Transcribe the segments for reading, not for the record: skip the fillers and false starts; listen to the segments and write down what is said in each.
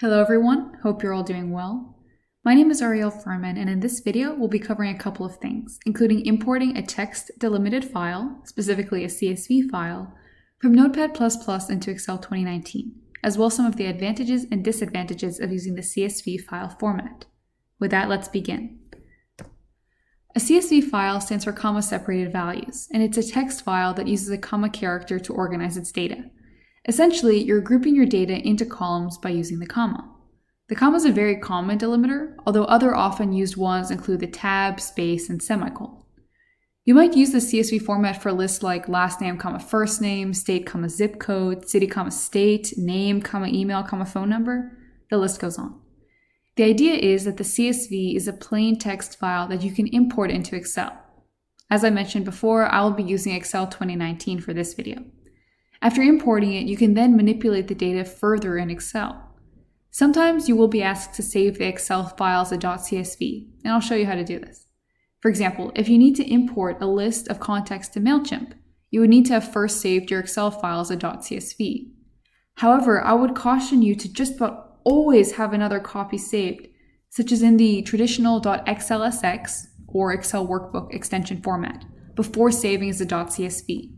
Hello everyone, hope you're all doing well. My name is Ariel Furman, and in this video we'll be covering a couple of things, including importing a text delimited file, specifically a CSV file, from Notepad++ into Excel 2019, as well as some of the advantages and disadvantages of using the CSV file format. With that, let's begin. A CSV file stands for comma-separated values, and it's a text file that uses a comma character to organize its data. Essentially, you're grouping your data into columns by using the comma. The comma is a very common delimiter, although other often used ones include the tab, space, and semicolon. You might use the CSV format for lists like last name, first name, state, zip code, city, state, name, email, phone number. The list goes on. The idea is that the CSV is a plain text file that you can import into Excel. As I mentioned before, I will be using Excel 2019 for this video. After importing it, you can then manipulate the data further in Excel. Sometimes you will be asked to save the Excel file as a .csv, and I'll show you how to do this. For example, if you need to import a list of contacts to MailChimp, you would need to have first saved your Excel file as a .csv. However, I would caution you to just about always have another copy saved, such as in the traditional .xlsx or Excel workbook extension format, before saving as a .csv.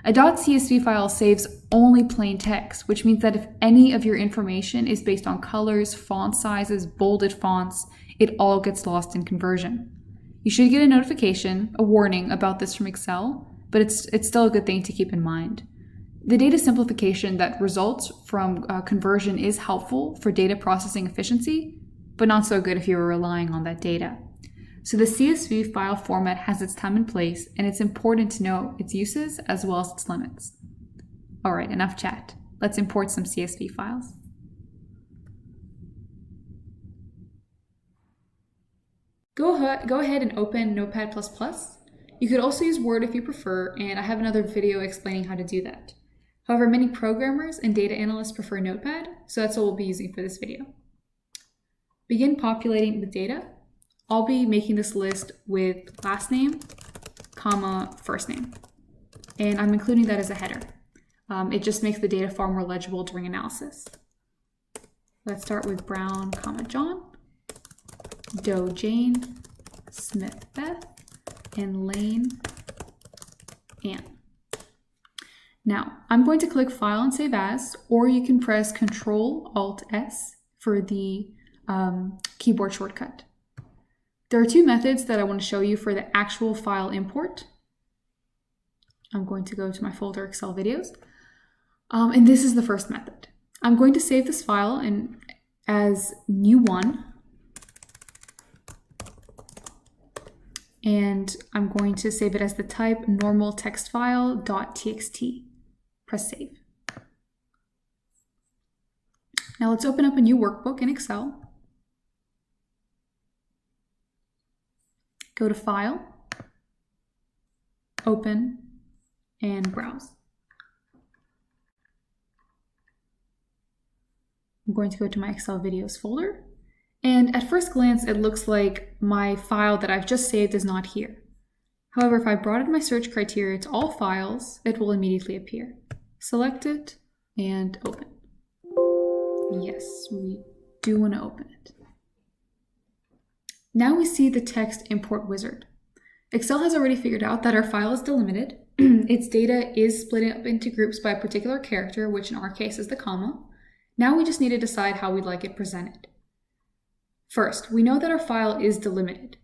A .csv file saves only plain text, which means that if any of your information is based on colors, font sizes, bolded fonts, it all gets lost in conversion. You should get a notification, a warning about this from Excel, but it's still a good thing to keep in mind. The data simplification that results from conversion is helpful for data processing efficiency, but not so good if you are relying on that data. So the CSV file format has its time and place, and it's important to know its uses as well as its limits. Alright, enough chat. Let's import some CSV files. Go ahead and open Notepad++. You could also use Word if you prefer, and I have another video explaining how to do that. However, many programmers and data analysts prefer Notepad, so that's what we'll be using for this video. Begin populating the data. I'll be making this list with last name, first name, and I'm including that as a header. It just makes the data far more legible during analysis. Let's start with Brown, John, Doe, Jane, Smith, Beth, and Lane, Anne. Now, I'm going to click File and Save As, or you can press Ctrl-Alt-S for the keyboard shortcut. There are two methods that I want to show you for the actual file import. I'm going to go to my folder Excel videos. And this is the first method. I'm going to save this file as new one. And I'm going to save it as the type normal text file .txt. Press save. Now let's open up a new workbook in Excel. Go to File, Open, and Browse. I'm going to go to my Excel videos folder, and at first glance it looks like my file that I've just saved is not here. However, if I broaden my search criteria to all files, it will immediately appear. Select it and open. Yes, we do want to open it. Now we see the text import wizard. Excel has already figured out that our file is delimited. Its data is split up into groups by a particular character, which in our case is the comma. Now we just need to decide how we'd like it presented. First, we know that our file is delimited.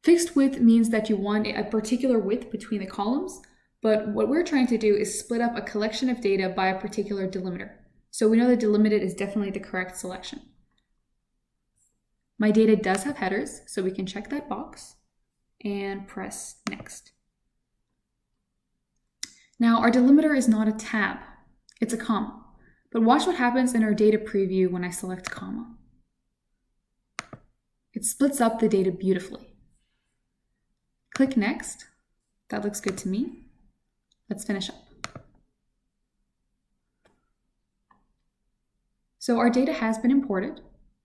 Fixed width means that you want a particular width between the columns, but what we're trying to do is split up a collection of data by a particular delimiter. So we know that delimited is definitely the correct selection. My data does have headers, so we can check that box and press Next. Now, our delimiter is not a tab, it's a comma. But watch what happens in our data preview when I select comma. It splits up the data beautifully. Click Next. That looks good to me. Let's finish up. So our data has been imported,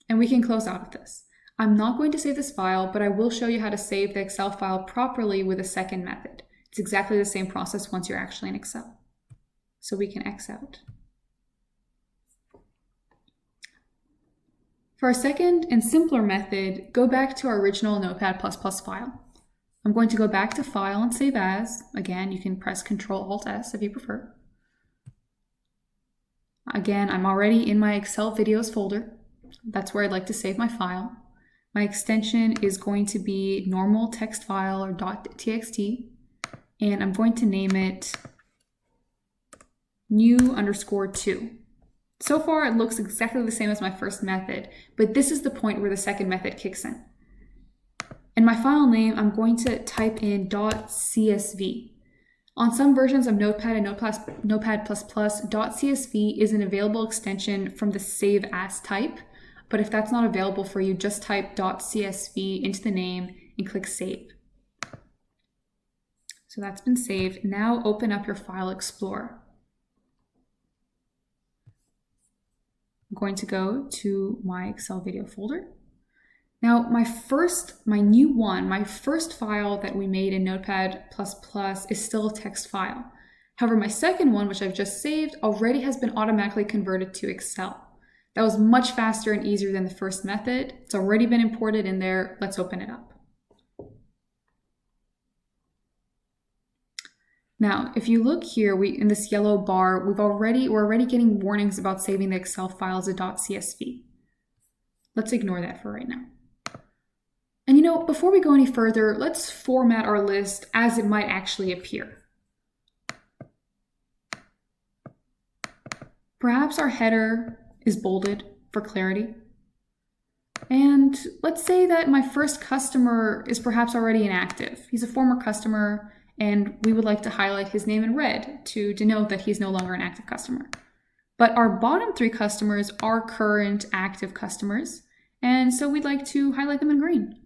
and we can close out of this. I'm not going to save this file, but I will show you how to save the Excel file properly with a second method. It's exactly the same process once you're actually in Excel. So we can X out. For our second and simpler method, go back to our original Notepad++ file. I'm going to go back to File and Save As. Again, you can press Ctrl-Alt-S if you prefer. Again, I'm already in my Excel videos folder. That's where I'd like to save my file. My extension is going to be normal text file or .txt, and I'm going to name it new_2. So far, it looks exactly the same as my first method, but this is the point where the second method kicks in. In my file name, I'm going to type in .csv. On some versions of Notepad and Notepad++, .csv is an available extension from the Save As type, but if that's not available for you, just type .csv into the name and click Save. So that's been saved. Now open up your File Explorer. I'm going to go to my Excel video folder. Now, my first file that we made in Notepad++ is still a text file. However, my second one, which I've just saved, already has been automatically converted to Excel. That was much faster and easier than the first method. It's already been imported in there. Let's open it up. Now, if you look here, in this yellow bar, we're already getting warnings about saving the Excel file as a .csv. Let's ignore that for right now. And before we go any further, let's format our list as it might actually appear. Perhaps our header is bolded for clarity. And let's say that my first customer is perhaps already inactive. He's a former customer, and we would like to highlight his name in red to denote that he's no longer an active customer. But our bottom 3 customers are current active customers, and so we'd like to highlight them in green.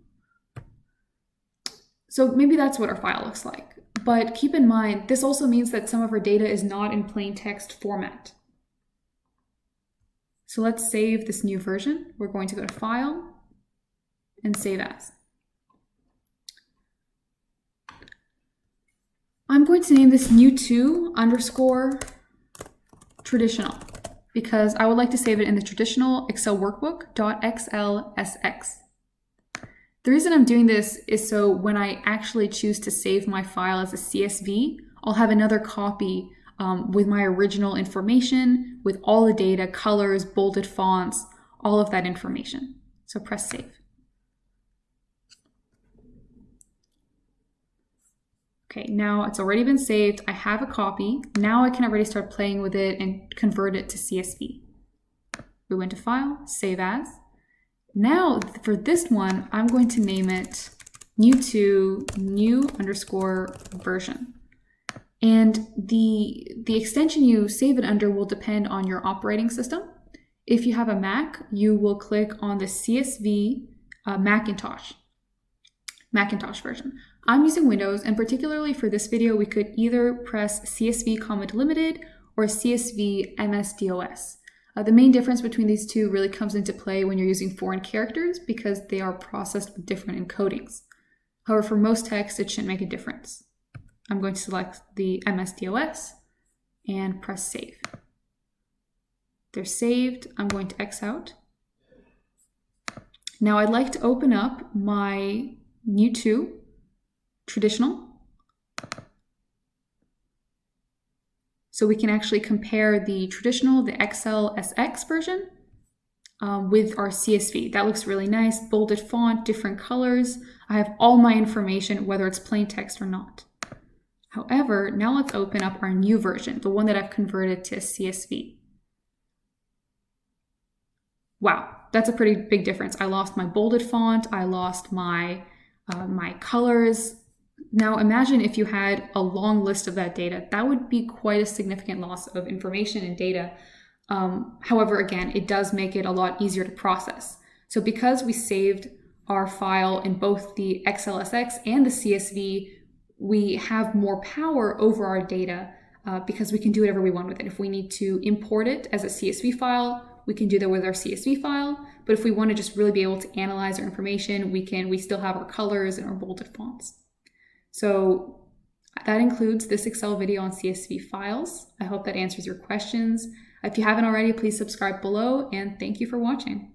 So maybe that's what our file looks like. But keep in mind, this also means that some of our data is not in plain text format. So let's save this new version. We're going to go to File and Save As. I'm going to name this new2_traditional because I would like to save it in the traditional Excel workbook .xlsx. The reason I'm doing this is so when I actually choose to save my file as a CSV, I'll have another copy with my original information, with all the data, colors, bolded fonts, all of that information. So press Save. Okay, now it's already been saved. I have a copy. Now I can already start playing with it and convert it to CSV. We went to File, Save As. Now for this one, I'm going to name it new_version. And the extension you save it under will depend on your operating system. If you have a Mac, you will click on the CSV Macintosh version. I'm using Windows, and particularly for this video, we could either press CSV, Delimited or CSV MS-DOS. The main difference between these two really comes into play when you're using foreign characters because they are processed with different encodings. However, for most text, it shouldn't make a difference. I'm going to select the MS-DOS and press Save. They're saved. I'm going to X out. Now I'd like to open up my new2 traditional so we can actually compare the traditional, the XLSX version with our CSV. That looks really nice, bolded font, different colors. I have all my information, whether it's plain text or not. However, now let's open up our new version, the one that I've converted to CSV. Wow, that's a pretty big difference. I lost my bolded font, I lost my colors. Now imagine if you had a long list of that data. That would be quite a significant loss of information and data. However, again, it does make it a lot easier to process. So because we saved our file in both the XLSX and the CSV, we have more power over our data because we can do whatever we want with it. If we need to import it as a CSV file, we can do that with our CSV file. But if we want to just really be able to analyze our information, we still have our colors and our bolded fonts. So that includes this Excel video on CSV files. I hope that answers your questions. If you haven't already, please subscribe below, and thank you for watching.